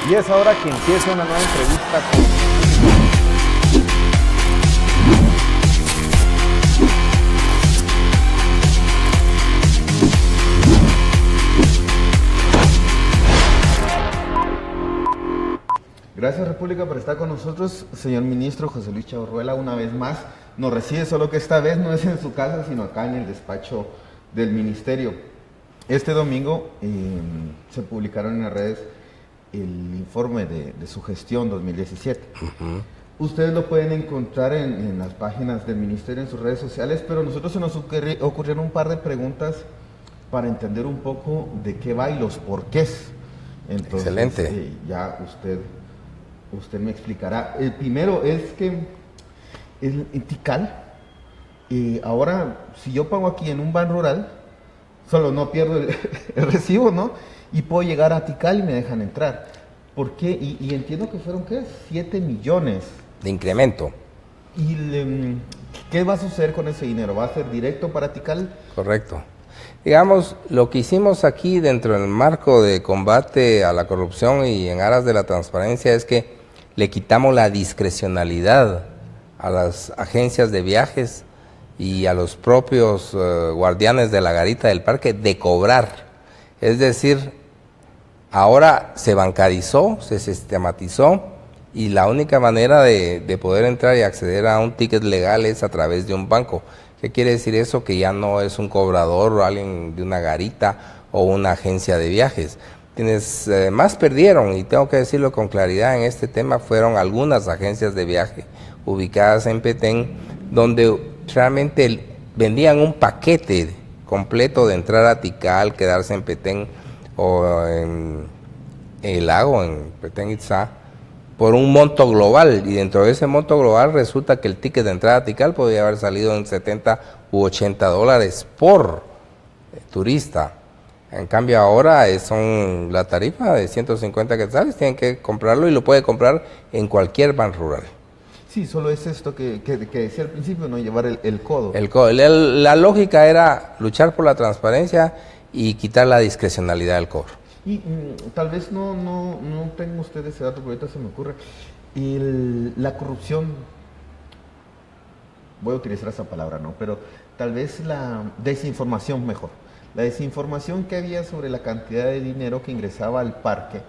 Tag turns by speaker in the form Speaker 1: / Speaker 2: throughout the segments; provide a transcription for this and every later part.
Speaker 1: Y es ahora que empieza una nueva entrevista con... Gracias, República, por estar con nosotros. Señor ministro José Luis Chao Ruela, una vez más nos recibe, solo que esta vez no es en su casa, sino acá en el despacho del ministerio. Este domingo se publicaron en las redes el informe de su gestión 2017. Ustedes lo pueden encontrar en las páginas del ministerio, en sus redes sociales, pero a nosotros se nos ocurrieron un par de preguntas para entender un poco de qué va y los porqués. Entonces,
Speaker 2: excelente.
Speaker 1: Ya usted me explicará. El primero es que en Tikal, ahora si yo pago aquí en un ban rural, solo no pierdo el recibo, ¿no? Y puedo llegar a Tikal y me dejan entrar. ¿Por qué? Y entiendo que fueron, ¿qué? 7 millones.
Speaker 2: De incremento.
Speaker 1: ¿Y qué va a suceder con ese dinero? ¿Va a ser directo para Tikal?
Speaker 2: Correcto. Digamos, lo que hicimos aquí dentro del marco de combate a la corrupción y en aras de la transparencia es que le quitamos la discrecionalidad a las agencias de viajes y a los propios guardianes de la garita del parque de cobrar. Es decir, ahora se bancarizó, se sistematizó y la única manera de poder entrar y acceder a un ticket legal es a través de un banco. ¿Qué quiere decir eso? Que ya no es un cobrador o alguien de una garita o una agencia de viajes. Quienes más perdieron, y tengo que decirlo con claridad en este tema, fueron algunas agencias de viaje ubicadas en Petén, donde realmente vendían un paquete completo de entrar a Tikal, quedarse en Petén o en el lago, en Petén Itzá, por un monto global, y dentro de ese monto global resulta que el ticket de entrada a Tikal podría haber salido en 70 u 80 dólares por turista. En cambio ahora son la tarifa de 150 quetzales, tienen que comprarlo y lo puede comprar en cualquier ban rural.
Speaker 1: Sí, solo es esto que decía al principio, no llevar el codo.
Speaker 2: La lógica era luchar por la transparencia y quitar la discrecionalidad del cobro.
Speaker 1: Y tal vez no tengo usted ese dato, pero ahorita se me ocurre. La corrupción, voy a utilizar esa palabra, ¿no? Pero tal vez la desinformación mejor. La desinformación que había sobre la cantidad de dinero que ingresaba al parque,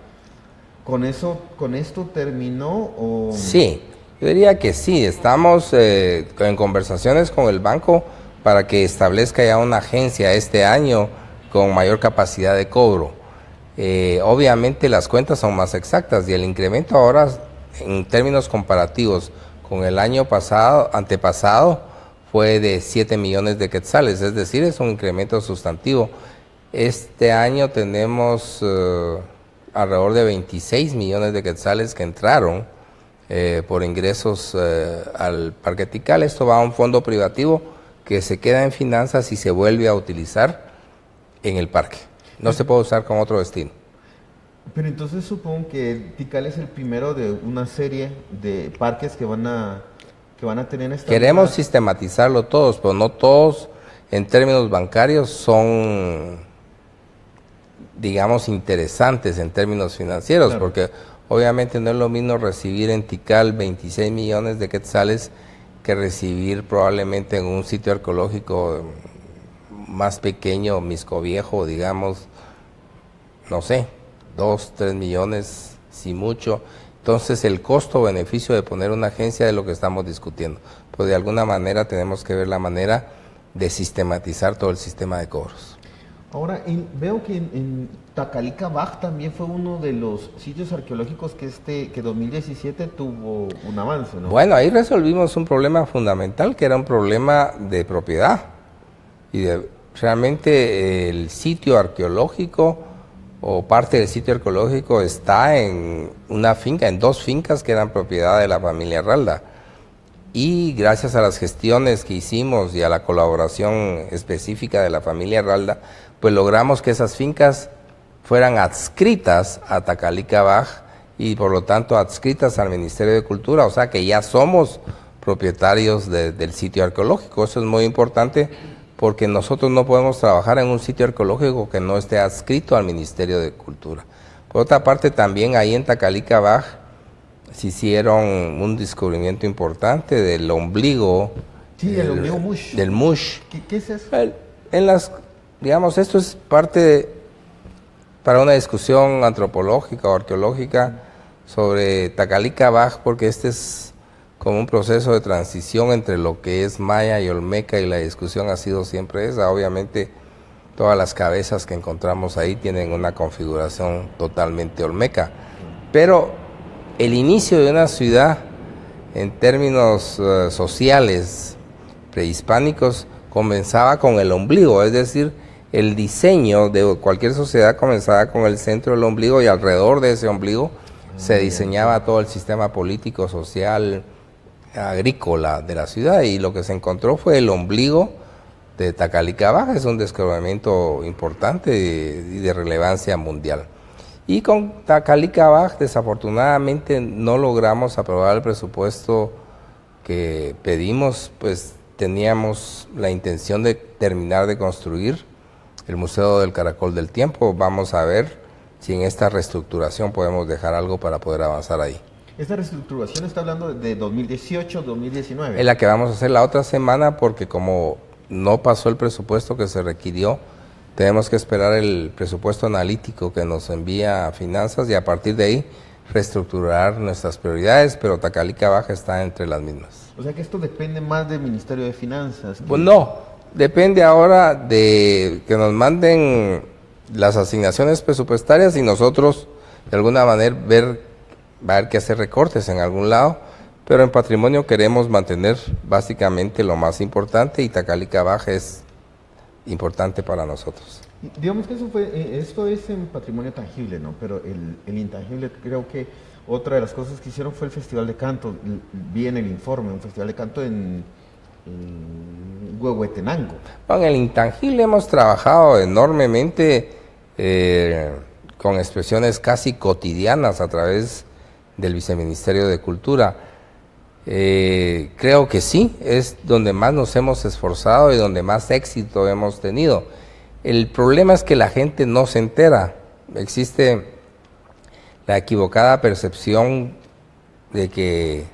Speaker 1: ¿con esto terminó o...?
Speaker 2: Sí, yo diría que sí. Estamos en conversaciones con el banco para que establezca ya una agencia este año con mayor capacidad de cobro. Obviamente las cuentas son más exactas y el incremento ahora en términos comparativos con el año antepasado fue de 7 millones de quetzales, es decir, es un incremento sustantivo. Este año tenemos alrededor de 26 millones de quetzales que entraron por ingresos al Parque Tikal. Esto va a un fondo privativo que se queda en finanzas y se vuelve a utilizar en el parque. No se puede usar con otro destino.
Speaker 1: Pero entonces supongo que Tikal es el primero de una serie de parques que van a tener esta...
Speaker 2: Queremos sistematizarlo todos, pero no todos en términos bancarios son, digamos, interesantes en términos financieros, claro. Porque obviamente no es lo mismo recibir en Tikal 26 millones de quetzales que recibir probablemente en un sitio arqueológico más pequeño, Misco Viejo, digamos, no sé, 2, 3 millones, si mucho. Entonces el costo-beneficio de poner una agencia es lo que estamos discutiendo. Pues de alguna manera tenemos que ver la manera de todo el sistema de cobros.
Speaker 1: Ahora, veo que en Tacalica-Baj también fue uno de los sitios arqueológicos que 2017 tuvo un avance, ¿no?
Speaker 2: Bueno, ahí resolvimos un problema fundamental, que era un problema de propiedad. Y realmente el sitio arqueológico o parte del sitio arqueológico está en una finca, en 2 fincas que eran propiedad de la familia Ralda. Y gracias a las gestiones que hicimos y a la colaboración específica de la familia Ralda, pues logramos que esas fincas fueran adscritas a Tacalica-Baj y por lo tanto adscritas al Ministerio de Cultura, o sea que ya somos propietarios del sitio arqueológico. Eso es muy importante porque nosotros no podemos trabajar en un sitio arqueológico que no esté adscrito al Ministerio de Cultura. Por otra parte, también ahí en Tacalica se hicieron un descubrimiento importante del ombligo.
Speaker 1: Sí, el ombligo mush.
Speaker 2: Del mush.
Speaker 1: ¿Qué es eso?
Speaker 2: Digamos, esto es parte para una discusión antropológica o arqueológica sobre Tacalica, porque este es como un proceso de transición entre lo que es maya y olmeca, y la discusión ha sido siempre esa. Obviamente, todas las cabezas que encontramos ahí tienen una configuración totalmente olmeca, pero el inicio de una ciudad en términos sociales prehispánicos comenzaba con el ombligo, es decir, el diseño de cualquier sociedad comenzaba con el centro del ombligo, y alrededor de ese ombligo se diseñaba todo el sistema político, social, agrícola de la ciudad, y lo que se encontró fue el ombligo de Tacalica. Es un descubrimiento importante y de relevancia mundial. Y con Tacalica, desafortunadamente no logramos aprobar el presupuesto que pedimos, pues teníamos la intención de terminar de construir el Museo del Caracol del Tiempo. Vamos a ver si en esta reestructuración podemos dejar algo para poder avanzar ahí.
Speaker 1: ¿Esta reestructuración está hablando de 2018, 2019?
Speaker 2: Es la que vamos a hacer la otra semana, porque como no pasó el presupuesto que se requirió, tenemos que esperar el presupuesto analítico que nos envía Finanzas, y a partir de ahí reestructurar nuestras prioridades, pero Tacalica está entre las mismas.
Speaker 1: O sea que esto depende más del Ministerio de Finanzas.
Speaker 2: Pues no, depende ahora de que nos manden las asignaciones presupuestarias y nosotros de alguna manera va a haber que hacer recortes en algún lado, pero en patrimonio queremos mantener básicamente lo más importante, y Tacalica es importante para nosotros.
Speaker 1: Digamos que esto es en patrimonio tangible, ¿no? Pero el intangible, creo que otra de las cosas que hicieron fue el Festival de Canto. Vi en el informe un Festival de Canto en Huehuetenango.
Speaker 2: Bueno, en el intangible hemos trabajado enormemente con expresiones casi cotidianas a través del Viceministerio de Cultura. Creo que sí, es donde más nos hemos esforzado y donde más éxito hemos tenido. El problema es que la gente no se entera. Existe la equivocada percepción de que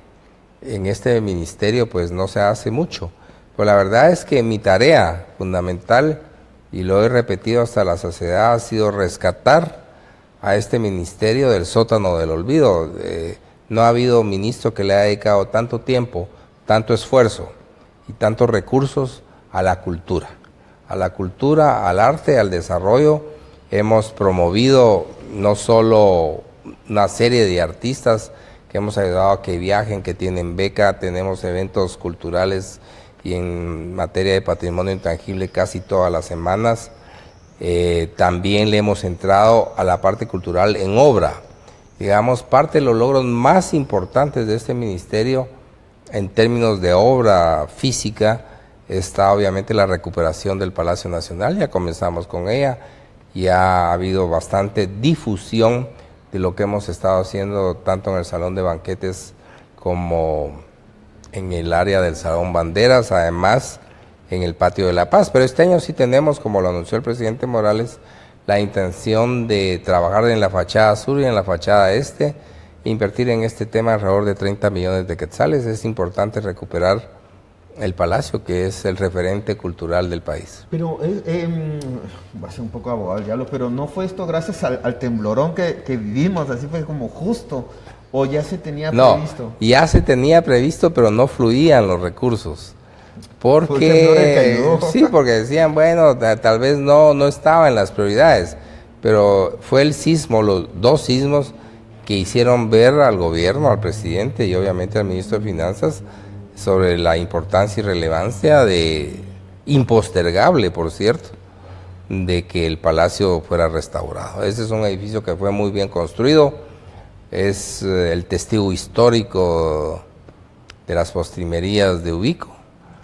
Speaker 2: en este ministerio pues no se hace mucho. Pero la verdad es que mi tarea fundamental, y lo he repetido hasta la saciedad, ha sido rescatar a este ministerio del sótano del olvido. No ha habido ministro que le haya dedicado tanto tiempo, tanto esfuerzo y tantos recursos a la cultura, al arte, al desarrollo. Hemos promovido no solo una serie de artistas que hemos ayudado a que viajen, que tienen beca, tenemos eventos culturales y en materia de patrimonio intangible casi todas las semanas. También le hemos entrado a la parte cultural en obra. Digamos, parte de los logros más importantes de este ministerio en términos de obra física está obviamente la recuperación del Palacio Nacional. Ya comenzamos con ella, ya ha habido bastante difusión de lo que hemos estado haciendo tanto en el Salón de Banquetes como en el área del Salón Banderas, además en el Patio de la Paz. Pero este año sí tenemos, como lo anunció el presidente Morales, la intención de trabajar en la fachada sur y en la fachada este, invertir en este tema alrededor de 30 millones de quetzales. Es importante recuperar el palacio, que es el referente cultural del país.
Speaker 1: Pero, va a ser un poco abogado del diablo, pero ¿no fue esto gracias al temblorón que vivimos? Así fue como justo, ¿o ya se tenía previsto?
Speaker 2: No, ya se tenía previsto, pero no fluían los recursos. Porque sí, porque decían, bueno, tal vez no estaba en las prioridades, pero fue el sismo, los dos sismos que hicieron ver al gobierno, al presidente y obviamente al ministro de Finanzas sobre la importancia y relevancia impostergable, por cierto, de que el palacio fuera restaurado. Ese es un edificio que fue muy bien construido, es el testigo histórico de las postrimerías de Ubico.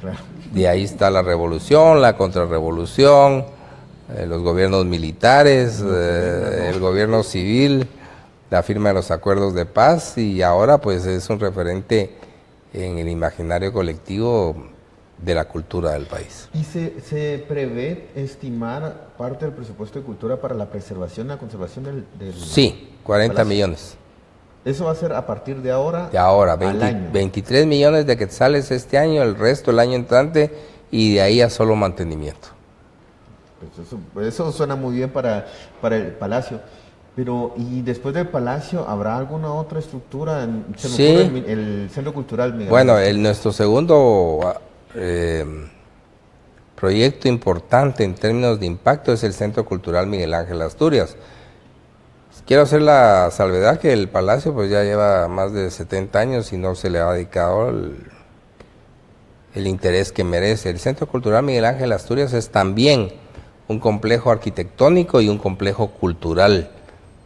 Speaker 2: Claro. De ahí está la revolución, la contrarrevolución, los gobiernos militares, el gobierno civil, la firma de los acuerdos de paz, y ahora pues es un referente en el imaginario colectivo de la cultura del país.
Speaker 1: ¿Y se prevé estimar parte del presupuesto de cultura para la preservación y la conservación del
Speaker 2: Sí, 40
Speaker 1: palacio?
Speaker 2: millones.
Speaker 1: ¿Eso va a ser a partir de ahora?
Speaker 2: De ahora,
Speaker 1: al año.
Speaker 2: 23 millones de quetzales este año, el resto el año entrante, y de ahí a solo mantenimiento.
Speaker 1: Pues eso suena muy bien para el palacio. Pero, ¿y después del palacio habrá alguna otra estructura? Se me
Speaker 2: Sí.
Speaker 1: ocurre el Centro Cultural Miguel
Speaker 2: Bueno,
Speaker 1: Ángel.
Speaker 2: nuestro segundo proyecto importante en términos de impacto es el Centro Cultural Miguel Ángel Asturias. Quiero hacer la salvedad que el palacio pues ya lleva más de 70 años y no se le ha dedicado el interés que merece. El Centro Cultural Miguel Ángel Asturias es también un complejo arquitectónico y un complejo cultural.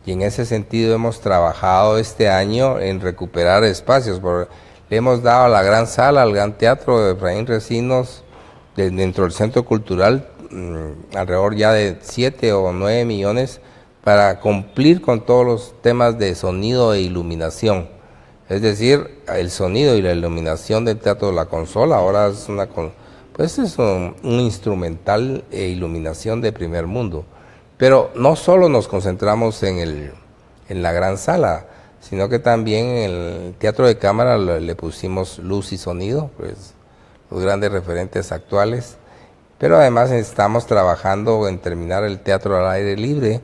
Speaker 2: Y en ese sentido hemos trabajado este año en recuperar espacios. Le hemos dado a la gran sala, al gran teatro de Efraín Recinos, dentro del Centro Cultural, alrededor ya de 7 o 9 millones para cumplir con todos los temas de sonido e iluminación. Es decir, el sonido y la iluminación del Teatro de la Consola ahora es un instrumental e iluminación de primer mundo. Pero no solo nos concentramos en la gran sala, sino que también en el teatro de cámara le pusimos luz y sonido, pues los grandes referentes actuales. Pero además estamos trabajando en terminar el teatro al aire libre,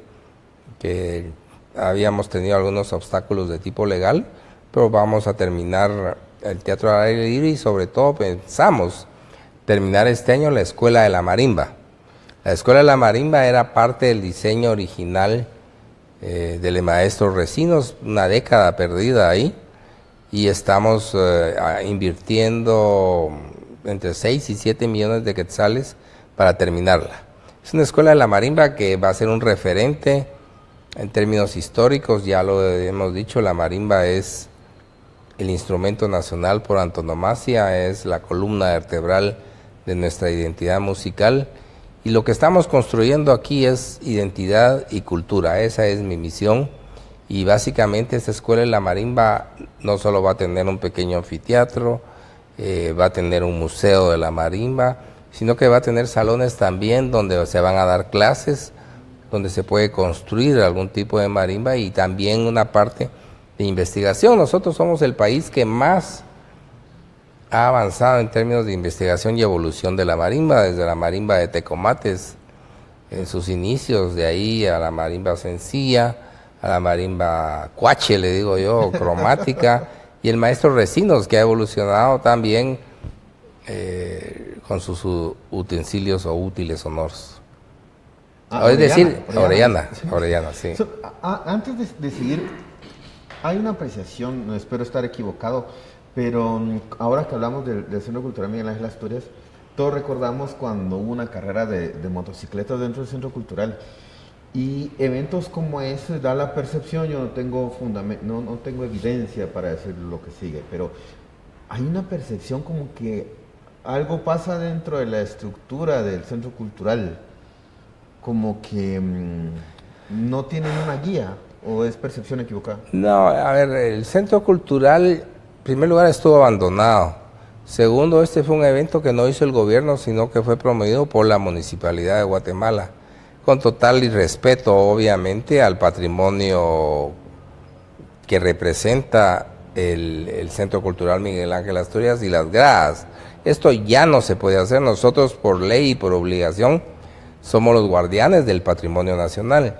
Speaker 2: que habíamos tenido algunos obstáculos de tipo legal, pero vamos a terminar el teatro al aire libre y sobre todo pensamos terminar este año la Escuela de la Marimba. La Escuela de la Marimba era parte del diseño original del maestro Recinos, una década perdida ahí, y estamos invirtiendo entre 6 y 7 millones de quetzales para terminarla. Es una escuela de la marimba que va a ser un referente en términos históricos, ya lo hemos dicho, la marimba es el instrumento nacional por antonomasia, es la columna vertebral de nuestra identidad musical, y lo que estamos construyendo aquí es identidad y cultura. Esa es mi misión, y básicamente esta escuela de la marimba no solo va a tener un pequeño anfiteatro, va a tener un museo de la marimba, sino que va a tener salones también donde se van a dar clases, donde se puede construir algún tipo de marimba, y también una parte de investigación. Nosotros somos el país que más ha avanzado en términos de investigación y evolución de la marimba, desde la marimba de Tecomates en sus inicios, de ahí a la marimba sencilla, a la marimba cuache, le digo yo, cromática, y el maestro Recinos, que ha evolucionado también con sus utensilios o útiles sonoros. Es decir, Orellana, sí.
Speaker 1: Antes de seguir, hay una apreciación, no espero estar equivocado, pero ahora que hablamos del Centro Cultural Miguel Ángel Asturias, todos recordamos cuando hubo una carrera de motocicletas dentro del Centro Cultural, y eventos como ese da la percepción, yo no tengo no tengo evidencia para decir lo que sigue, pero hay una percepción como que algo pasa dentro de la estructura del Centro Cultural, como que no tienen una guía, o es percepción equivocada.
Speaker 2: No, a ver, el Centro Cultural, en primer lugar, estuvo abandonado. Segundo, este fue un evento que no hizo el gobierno, sino que fue promovido por la Municipalidad de Guatemala, con total irrespeto, obviamente, al patrimonio que representa el Centro Cultural Miguel Ángel Asturias y las gradas. Esto ya no se puede hacer. Nosotros, por ley y por obligación, somos los guardianes del patrimonio nacional.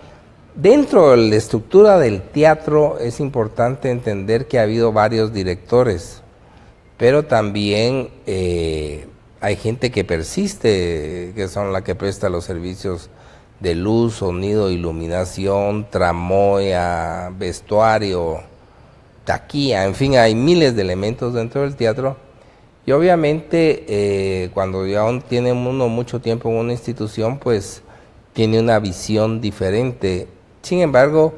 Speaker 2: Dentro de la estructura del teatro es importante entender que ha habido varios directores, pero también hay gente que persiste, que son la que presta los servicios de luz, sonido, iluminación, tramoya, vestuario, taquilla, en fin, hay miles de elementos dentro del teatro. Y obviamente cuando ya tiene uno mucho tiempo en una institución, pues tiene una visión diferente. Sin embargo,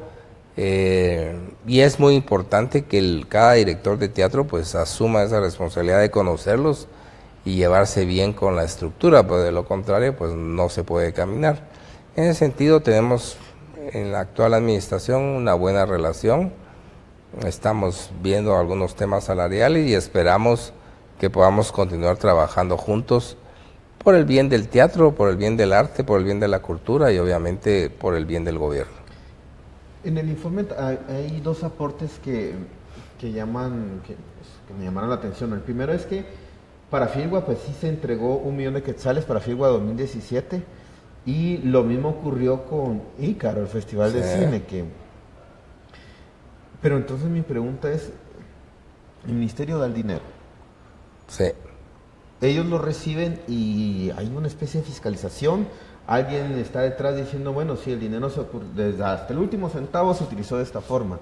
Speaker 2: y es muy importante que cada director de teatro pues asuma esa responsabilidad de conocerlos y llevarse bien con la estructura, pues de lo contrario pues no se puede caminar. En ese sentido tenemos en la actual administración una buena relación, estamos viendo algunos temas salariales y esperamos que podamos continuar trabajando juntos por el bien del teatro, por el bien del arte, por el bien de la cultura y obviamente por el bien del gobierno.
Speaker 1: En el informe hay dos aportes que me llamaron la atención. El primero es que para Filgua pues sí se entregó 1 millón de quetzales para Filgua 2017 y lo mismo ocurrió con Ícaro, el Festival de Cine. Pero entonces mi pregunta es, el ministerio da el dinero.
Speaker 2: Sí.
Speaker 1: Ellos lo reciben y hay una especie de fiscalización. Alguien está detrás diciendo, bueno, si el dinero desde hasta el último centavo se utilizó de esta forma.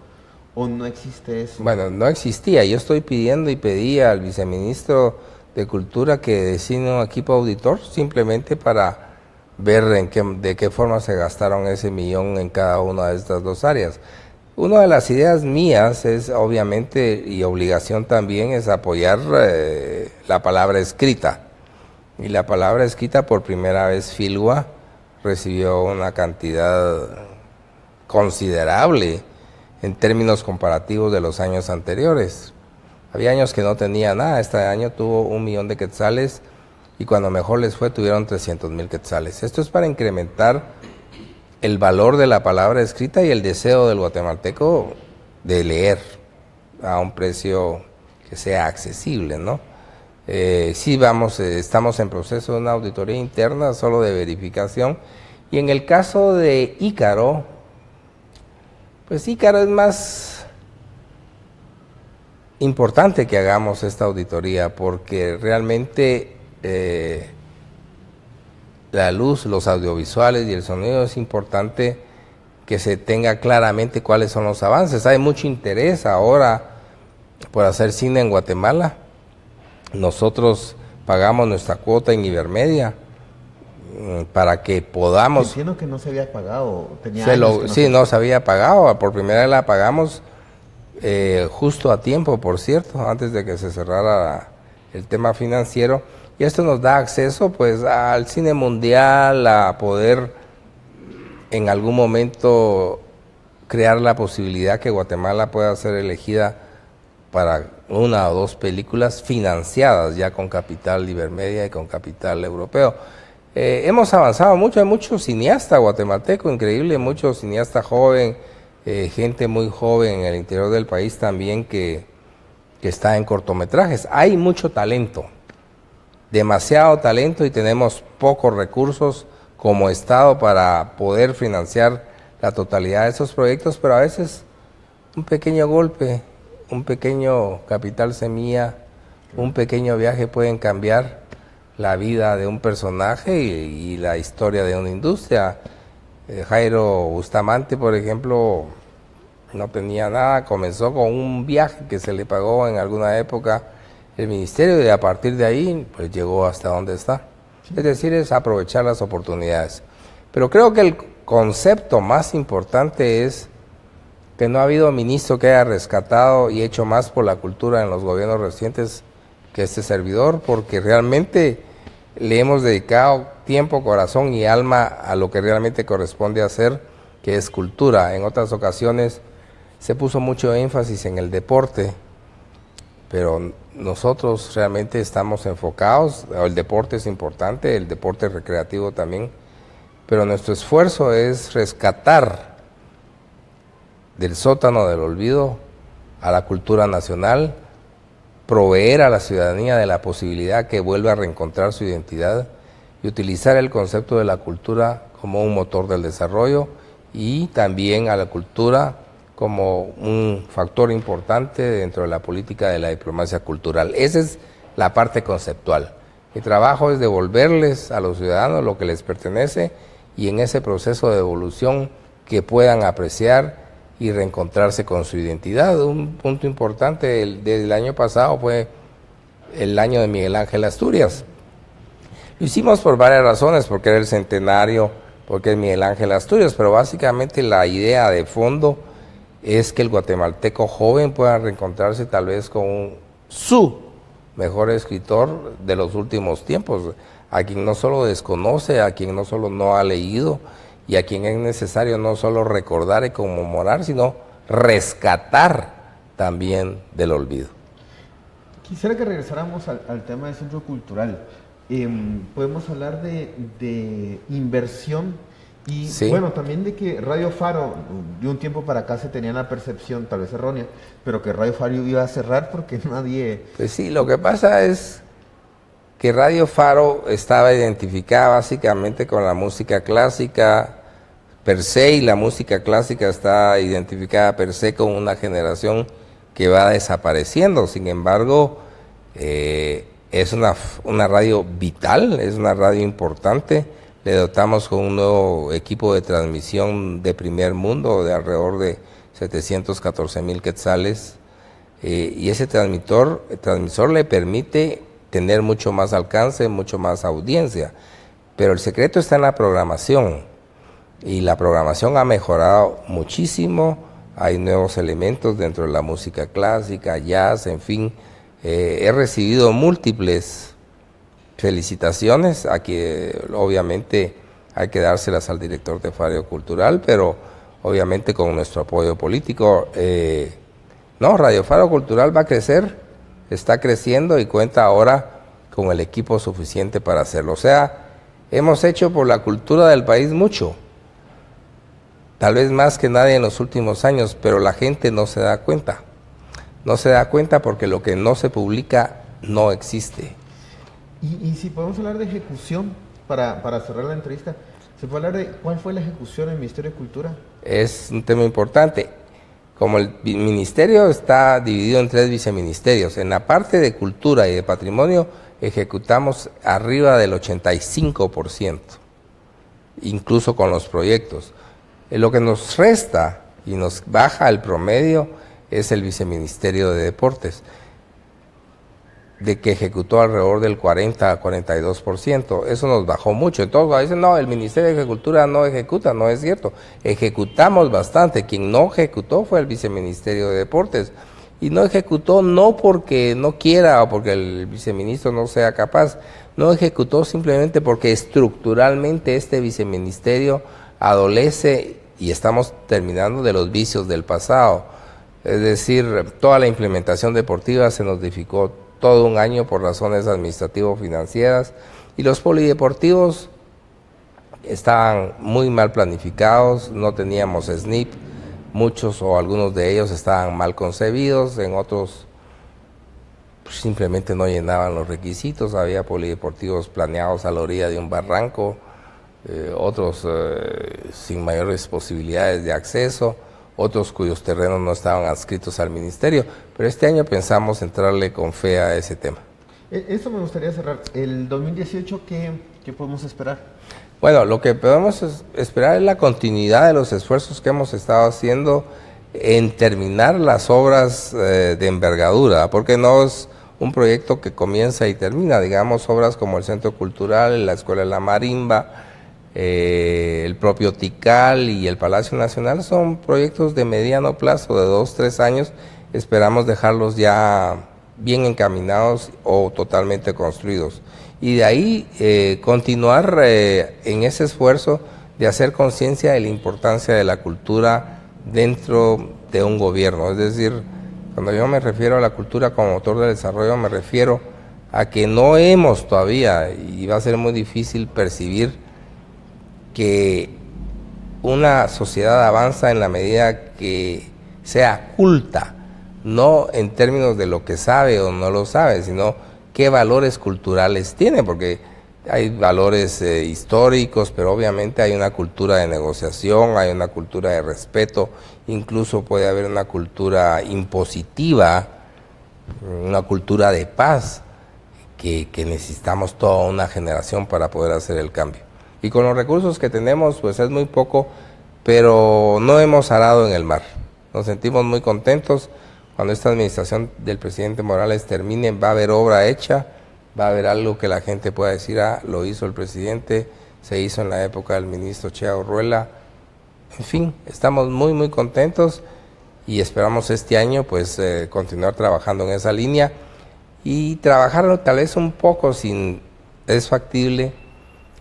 Speaker 1: ¿O no existe eso?
Speaker 2: Bueno, no existía. Yo estoy pidiendo y pedí al viceministro de Cultura que designe un equipo auditor simplemente para ver de qué forma se gastaron ese millón en cada una de estas dos áreas. Una de las ideas mías es, obviamente, y obligación también, es apoyar la palabra escrita. Y la palabra escrita, por primera vez, Filgua recibió una cantidad considerable en términos comparativos de los años anteriores. Había años que no tenía nada, este año tuvo 1 millón de quetzales y cuando mejor les fue tuvieron 300,000 quetzales. Esto es para incrementar el valor de la palabra escrita y el deseo del guatemalteco de leer a un precio que sea accesible, ¿no? Sí, estamos en proceso de una auditoría interna solo de verificación y en el caso de Ícaro, pues Ícaro es más importante que hagamos esta auditoría porque realmente la luz, los audiovisuales y el sonido es importante que se tenga claramente cuáles son los avances. Hay mucho interés ahora por hacer cine en Guatemala. Nosotros pagamos nuestra cuota en Ibermedia para que podamos...
Speaker 1: Entiendo que no se había pagado.
Speaker 2: No se había pagado. Por primera vez la pagamos justo a tiempo, por cierto, antes de que se cerrara el tema financiero. Y esto nos da acceso pues al cine mundial, a poder en algún momento crear la posibilidad que Guatemala pueda ser elegida para 1 o 2 películas financiadas ya con capital Ibermedia y con capital europeo. Hemos avanzado mucho, hay mucho cineasta guatemalteco, increíble, mucho cineasta joven, gente muy joven en el interior del país también que está en cortometrajes. Hay mucho talento, demasiado talento y tenemos pocos recursos como Estado para poder financiar la totalidad de esos proyectos, pero a veces un pequeño golpe, un pequeño capital semilla, un pequeño viaje pueden cambiar la vida de un personaje y la historia de una industria. Jairo Bustamante, por ejemplo, no tenía nada, comenzó con un viaje que se le pagó en alguna época el ministerio y a partir de ahí pues llegó hasta donde está. Es decir, es aprovechar las oportunidades. Pero creo que el concepto más importante es que no ha habido ministro que haya rescatado y hecho más por la cultura en los gobiernos recientes que este servidor, porque realmente le hemos dedicado tiempo, corazón y alma a lo que realmente corresponde hacer, que es cultura. En otras ocasiones se puso mucho énfasis en el deporte, pero nosotros realmente estamos enfocados, el deporte es importante, el deporte recreativo también, pero nuestro esfuerzo es rescatar del sótano del olvido a la cultura nacional, proveer a la ciudadanía de la posibilidad que vuelva a reencontrar su identidad y utilizar el concepto de la cultura como un motor del desarrollo y también a la cultura como un factor importante dentro de la política de la diplomacia cultural. Esa es la parte conceptual. Mi trabajo es devolverles a los ciudadanos lo que les pertenece y en ese proceso de evolución que puedan apreciar y reencontrarse con su identidad. Un punto importante del año pasado fue el año de Miguel Ángel Asturias. Lo hicimos por varias razones, porque era el centenario, porque es Miguel Ángel Asturias, pero básicamente la idea de fondo es que el guatemalteco joven pueda reencontrarse tal vez con su mejor escritor de los últimos tiempos, a quien no solo desconoce, a quien no solo no ha leído y a quien es necesario no solo recordar y conmemorar, sino rescatar también del olvido.
Speaker 1: Quisiera que regresáramos al tema del centro cultural. Podemos hablar de inversión y
Speaker 2: Sí.
Speaker 1: bueno, también de que Radio Faro, de un tiempo para acá se tenía la percepción, tal vez errónea, pero que Radio Faro iba a cerrar porque nadie...
Speaker 2: Pues sí, lo que pasa es que Radio Faro estaba identificada básicamente con la música clásica per se, y la música clásica está identificada per se con una generación que va desapareciendo. Sin embargo, es una radio vital, es una radio importante. Le dotamos con un nuevo equipo de transmisión de primer mundo de alrededor de 714,000 quetzales, y ese transmisor le permite tener mucho más alcance, mucho más audiencia, pero el secreto está en la programación, y la programación ha mejorado muchísimo. Hay nuevos elementos dentro de la música clásica, jazz, en fin. He recibido múltiples felicitaciones, a que obviamente hay que dárselas al director de Faro Cultural, pero obviamente con nuestro apoyo político. No, Radio Faro Cultural va a crecer, está creciendo y cuenta ahora con el equipo suficiente para hacerlo. O sea, hemos hecho por la cultura del país mucho, tal vez más que nadie en los últimos años, pero la gente no se da cuenta. No se da cuenta porque lo que no se publica no existe.
Speaker 1: Y si podemos hablar de ejecución, para cerrar la entrevista, ¿se puede hablar de cuál fue la ejecución en el Ministerio de Cultura?
Speaker 2: Es un tema importante. Como el ministerio está dividido en 3 viceministerios, en la parte de cultura y de patrimonio ejecutamos arriba del 85%, incluso con los proyectos. Lo que nos resta y nos baja el promedio es el viceministerio de deportes, de que ejecutó alrededor del 40 a 42%. Eso nos bajó mucho. Entonces dicen, no, el Ministerio de Agricultura no ejecuta. No es cierto. Ejecutamos bastante. Quien no ejecutó fue el Viceministerio de Deportes. Y no ejecutó no porque no quiera o porque el viceministro no sea capaz. No ejecutó simplemente porque estructuralmente este viceministerio adolece, y estamos terminando, de los vicios del pasado. Es decir, toda la implementación deportiva se nos dificultó todo un año por razones administrativo-financieras, y los polideportivos estaban muy mal planificados, no teníamos SNIP, muchos o algunos de ellos estaban mal concebidos, en otros pues, simplemente no llenaban los requisitos. Había polideportivos planeados a la orilla de un barranco, otros sin mayores posibilidades de acceso, otros cuyos terrenos no estaban adscritos al ministerio, pero este año pensamos entrarle con fe a ese tema.
Speaker 1: Eso me gustaría cerrar. ¿El 2018 qué podemos esperar?
Speaker 2: Bueno, lo que podemos esperar es la continuidad de los esfuerzos que hemos estado haciendo en terminar las obras de envergadura, porque no es un proyecto que comienza y termina. Digamos, obras como el Centro Cultural, la Escuela de la Marimba, el propio Tikal y el Palacio Nacional son proyectos de mediano plazo, de 2-3 años. Esperamos dejarlos ya bien encaminados o totalmente construidos, y de ahí continuar en ese esfuerzo de hacer conciencia de la importancia de la cultura dentro de un gobierno. Es decir, cuando yo me refiero a la cultura como motor del desarrollo, me refiero a que no hemos todavía, y va a ser muy difícil percibir, que una sociedad avanza en la medida que sea culta, no en términos de lo que sabe o no lo sabe, sino qué valores culturales tiene, porque hay valores históricos, pero obviamente hay una cultura de negociación, hay una cultura de respeto, incluso puede haber una cultura impositiva, una cultura de paz, que necesitamos toda una generación para poder hacer el cambio. Y con los recursos que tenemos, pues es muy poco, pero no hemos arado en el mar. Nos sentimos muy contentos. Cuando esta administración del presidente Morales termine, va a haber obra hecha, va a haber algo que la gente pueda decir, lo hizo el presidente, se hizo en la época del ministro Chea Urruela. En fin, estamos muy, muy contentos y esperamos este año pues continuar trabajando en esa línea y trabajarlo tal vez un poco, si es factible,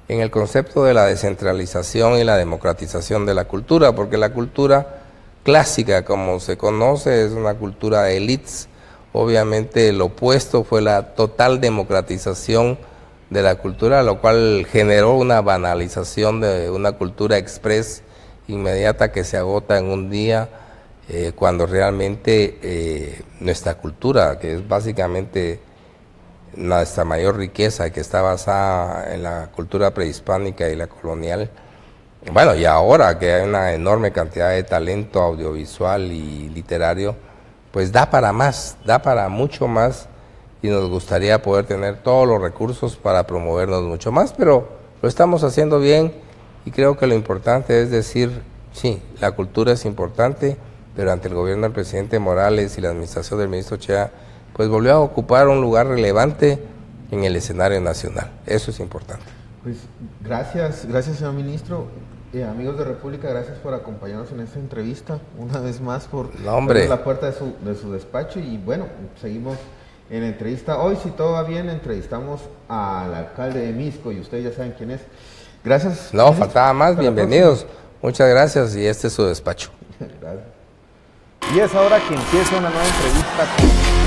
Speaker 2: en el concepto de la descentralización y la democratización de la cultura, porque la cultura clásica, como se conoce, es una cultura de élites obviamente lo opuesto fue la total democratización de la cultura, lo cual generó una banalización de una cultura express inmediata que se agota en un día, cuando realmente nuestra cultura, que es básicamente nuestra mayor riqueza, que está basada en la cultura prehispánica y la colonial, bueno, y ahora que hay una enorme cantidad de talento audiovisual y literario, pues da para más, da para mucho más, y nos gustaría poder tener todos los recursos para promovernos mucho más, pero lo estamos haciendo bien, y creo que lo importante es decir, sí, la cultura es importante, pero ante el gobierno del presidente Morales y la administración del ministro Chea, pues volvió a ocupar un lugar relevante en el escenario nacional. Eso es importante.
Speaker 1: Pues gracias señor ministro. Amigos de República, gracias por acompañarnos en esta entrevista, una vez más por abrir la puerta de su despacho, y bueno, seguimos en entrevista. Hoy, si todo va bien, entrevistamos al alcalde de Mixco, y ustedes ya saben quién es. Gracias.
Speaker 2: No, faltaba más. Bienvenidos. Muchas gracias, y este es su despacho.
Speaker 1: Gracias.
Speaker 3: Y es ahora que empieza una nueva entrevista con